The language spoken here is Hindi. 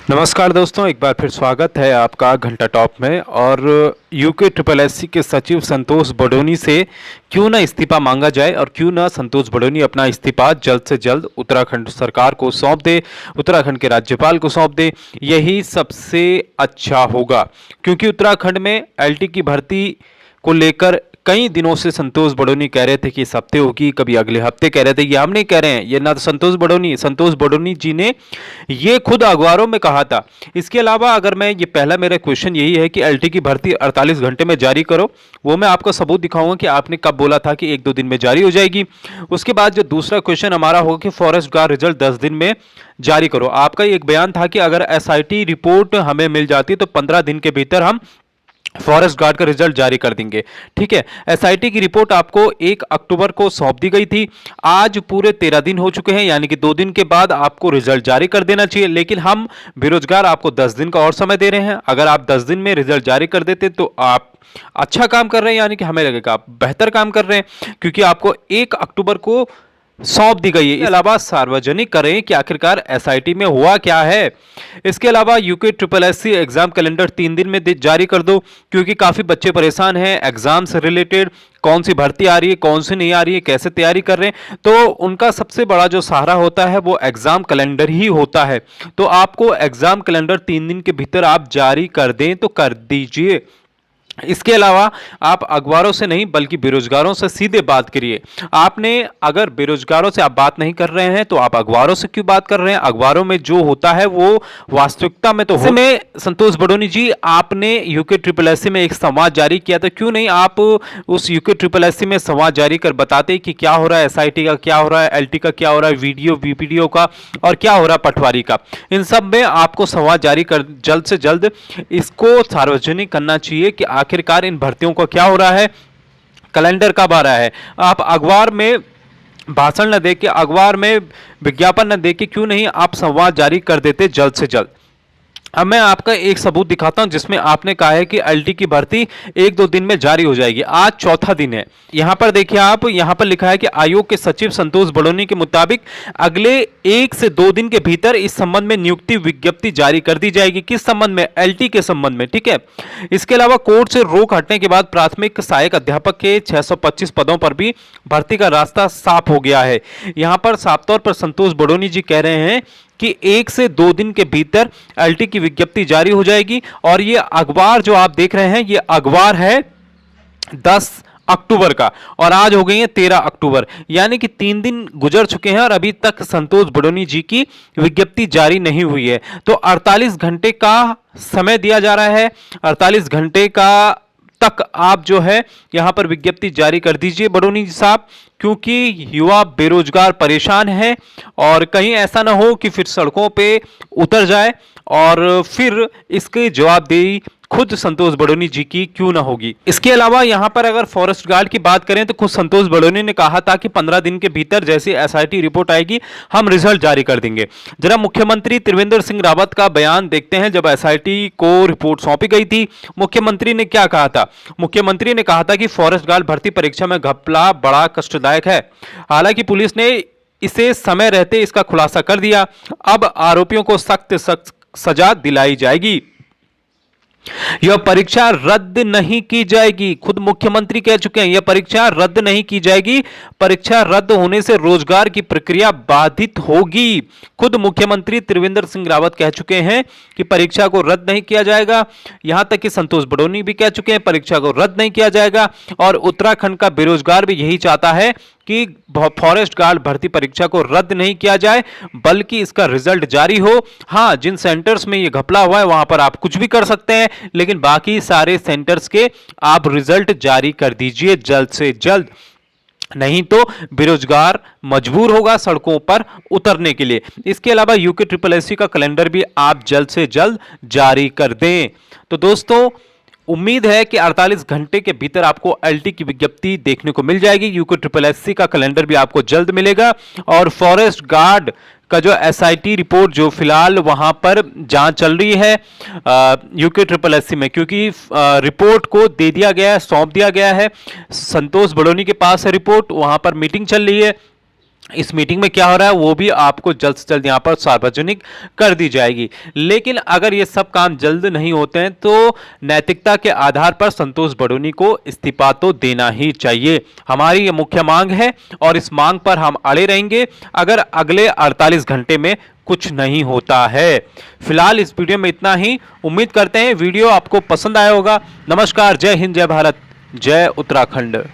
नमस्कार दोस्तों, एक बार फिर स्वागत है आपका घंटा टॉप में। और यूके ट्रिपल एससी के सचिव संतोष बडोनी से क्यों ना इस्तीफा मांगा जाए और क्यों ना संतोष बडोनी अपना इस्तीफा जल्द से जल्द उत्तराखंड सरकार को सौंप दे, उत्तराखंड के राज्यपाल को सौंप दे, यही सबसे अच्छा होगा। क्योंकि उत्तराखंड में एलटी की भर्ती को लेकर कई दिनों से संतोष बडोनी कह रहे थे कि इस हफ्ते होगी, कभी अगले हफ्ते कह रहे थे। ये हम नहीं कह रहे हैं, ये ना तो संतोष बडोनी जी ने ये खुद अखबारों में कहा था। इसके अलावा अगर मैं ये पहला मेरा क्वेश्चन यही है कि एलटी की भर्ती 48 घंटे में जारी करो, वो मैं आपको सबूत दिखाऊंगा कि आपने कब बोला था कि 1-2 दिन में जारी हो जाएगी। उसके बाद जो दूसरा क्वेश्चन हमारा होगा कि फॉरेस्ट गार्ड रिजल्ट 10 दिन में जारी करो। आपका एक बयान था कि अगर एसआईटी रिपोर्ट हमें मिल जाती तो 15 दिन के भीतर हम फॉरेस्ट गार्ड का रिजल्ट जारी कर देंगे। ठीक है, एसआईटी की रिपोर्ट आपको 1 अक्टूबर को सौंप दी गई थी। आज पूरे 13 दिन हो चुके हैं, यानी कि 2 दिन के बाद आपको रिजल्ट जारी कर देना चाहिए। लेकिन हम बेरोजगार आपको 10 दिन का और समय दे रहे हैं। अगर आप 10 दिन में रिजल्ट जारी कर देते तो आप अच्छा काम कर रहे हैं, यानी कि हमें लगेगा आप बेहतर काम कर रहे हैं, क्योंकि आपको 1 अक्टूबर को सौंप दी गई है। इसके अलावा सार्वजनिक करें कि आखिरकार एसआईटी में हुआ क्या है। इसके अलावा UK triple SC exam calendar 3 दिन में जारी कर दो, क्योंकि काफी बच्चे परेशान हैं एग्जाम से रिलेटेड। कौन सी भर्ती आ रही है, कौन सी नहीं आ रही है, कैसे तैयारी कर रहे हैं, तो उनका सबसे बड़ा जो सहारा होता है वो एग्जाम कैलेंडर ही होता है। तो आपको एग्जाम कैलेंडर 3 दिन के भीतर आप जारी कर दें तो कर दीजिए। इसके अलावा आप अखबारों से नहीं बल्कि बेरोजगारों से सीधे बात करिए। आपने अगर बेरोजगारों से आप बात नहीं कर रहे हैं तो आप अखबारों से क्यों बात कर रहे हैं? अखबारों में जो होता है वो वास्तविकता में तो में संतोष बडोनी जी, आपने यूके ट्रिपल एससी में एक संवाद जारी किया था, क्यों नहीं आप उस यूके ट्रिपल एससी में संवाद जारी कर बताते कि क्या हो रहा है, एसआईटी का क्या हो रहा है, एलटी का क्या हो रहा है, वीडियो वीपीडीओ का और क्या हो रहा है पटवारी का। इन सब में आपको संवाद जारी कर जल्द से जल्द इसको सार्वजनिक करना चाहिए कि आखिरकार इन भर्तियों का क्या हो रहा है, कैलेंडर कब आ रहा है। आप अखबार में भाषण न देके, अखबार में विज्ञापन न देके क्यों नहीं आप संवाद जारी कर देते जल्द से जल्द। अब मैं आपका एक सबूत दिखाता हूं जिसमें आपने कहा है कि एलटी की भर्ती 1-2 दिन में जारी हो जाएगी। आज चौथा दिन है। यहां पर देखिए, आप यहां पर लिखा है कि आयोग के सचिव संतोष बडोनी के मुताबिक अगले 1 से 2 दिन के भीतर इस संबंध में नियुक्ति विज्ञप्ति जारी कर दी जाएगी। किस संबंध में? एलटी के संबंध में। ठीक है, इसके अलावा कोर्ट से रोक हटने के बाद प्राथमिक सहायक अध्यापक के 625 पदों पर भी भर्ती का रास्ता साफ हो गया है। यहां पर साफ तौर पर संतोष बडोनी जी कह रहे हैं कि 1 से 2 दिन के भीतर एलटी की विज्ञप्ति जारी हो जाएगी। और ये अखबार जो आप देख रहे हैं, ये अखबार है 10 अक्टूबर का और आज हो गई है 13 अक्टूबर, यानी कि 3 दिन गुजर चुके हैं और अभी तक संतोष बडोनी जी की विज्ञप्ति जारी नहीं हुई है। तो 48 घंटे का समय दिया जा रहा है। 48 घंटे का तक आप जो है यहां पर विज्ञप्ति जारी कर दीजिए बडोनी जी साहब, क्योंकि युवा बेरोजगार परेशान हैं और कहीं ऐसा ना हो कि फिर सड़कों पे उतर जाए और फिर इसके जवाबदेही खुद संतोष बडोनी जी की क्यों ना होगी। इसके अलावा यहां पर अगर फॉरेस्ट गार्ड की बात करें तो खुद संतोष बडोनी ने कहा था कि 15 दिन के भीतर जैसे एसआईटी रिपोर्ट आएगी हम रिजल्ट जारी कर देंगे। जरा मुख्यमंत्री त्रिवेंद्र सिंह रावत का बयान देखते हैं। जब एसआईटी को रिपोर्ट सौंपी गई थी, मुख्यमंत्री ने क्या कहा था? मुख्यमंत्री ने कहा था कि फॉरेस्ट गार्ड भर्ती परीक्षा में घपला बड़ा कष्टदायक है। हालांकि पुलिस ने इसे समय रहते इसका खुलासा कर दिया। अब आरोपियों को सख्त सजा दिलाई जाएगी। यह परीक्षा रद्द नहीं की जाएगी। खुद मुख्यमंत्री कह चुके हैं यह परीक्षा रद्द नहीं की जाएगी। परीक्षा रद्द होने से रोजगार की प्रक्रिया बाधित होगी। खुद मुख्यमंत्री त्रिवेंद्र सिंह रावत कह चुके हैं कि परीक्षा को रद्द नहीं किया जाएगा। यहां तक कि संतोष बडोनी भी कह चुके हैं परीक्षा को रद्द नहीं किया जाएगा। और उत्तराखंड का बेरोजगार भी यही चाहता है कि फॉरेस्ट गार्ड भर्ती परीक्षा को रद्द नहीं किया जाए, बल्कि इसका रिजल्ट जारी हो। हां, जिन सेंटर्स में ये घपला हुआ है वहां पर आप कुछ भी कर सकते हैं, लेकिन बाकी सारे सेंटर्स के आप रिजल्ट जारी कर दीजिए जल्द से जल्द, नहीं तो बेरोजगार मजबूर होगा सड़कों पर उतरने के लिए। इसके अलावा यूके ट्रिपल एससी का कैलेंडर भी आप जल्द से जल्द जारी कर दें। तो दोस्तों, उम्मीद है कि 48 घंटे के भीतर आपको एलटी की विज्ञप्ति देखने को मिल जाएगी। यूके ट्रिपल एससी का कैलेंडर भी आपको जल्द मिलेगा। और फॉरेस्ट गार्ड का जो एसआईटी रिपोर्ट जो फिलहाल वहां पर जांच चल रही है यूके ट्रिपल एससी में, क्योंकि रिपोर्ट को दे दिया गया है, सौंप दिया गया है, संतोष बडोनी के पास है रिपोर्ट, वहां पर मीटिंग चल रही है। इस मीटिंग में क्या हो रहा है वो भी आपको जल्द से जल्द यहाँ पर सार्वजनिक कर दी जाएगी। लेकिन अगर ये सब काम जल्द नहीं होते हैं तो नैतिकता के आधार पर संतोष बडोनी को इस्तीफा तो देना ही चाहिए। हमारी ये मुख्य मांग है और इस मांग पर हम अड़े रहेंगे अगर अगले 48 घंटे में कुछ नहीं होता है। फिलहाल इस वीडियो में इतना ही। उम्मीद करते हैं वीडियो आपको पसंद आया होगा। नमस्कार, जय हिंद, जय भारत, जय उत्तराखंड।